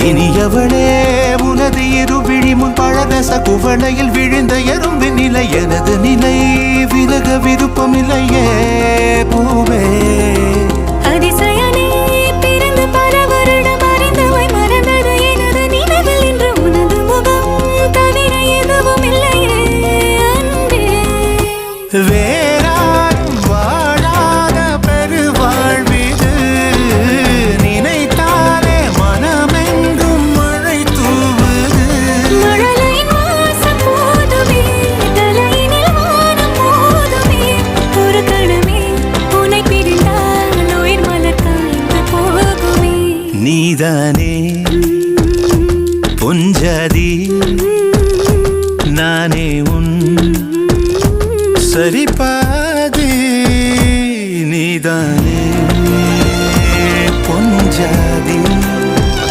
இனியவளே உனது இருவிழி முன் பழரச குவளையில் விழுந்த எறும்பின் நிலை எனது நிலை விலக விருப்பமில்லையே பூவே அதிசயனே பிறந்து பல வருடம் அறிந்தவை மறந்தது எனது நினைவில் இன்று உனது முகம் தவிர எதுவும் இல்லையே அன்பே வேறாரும் வாழாத பெருவாழ்விது நினைத்தாலே மனமெங்கும் மழை தூவுது மழலையின் வாசம் போதுமே தலையினில் வானம் போதுமே ஒரு கணமே உன்னை பிரிந்தால் உயிர் மலர் காய்ந்து போகுமே நீதானே பொஞ்சாதி நானே உன் சரிபாதி நீதானே பொஞ்சாதி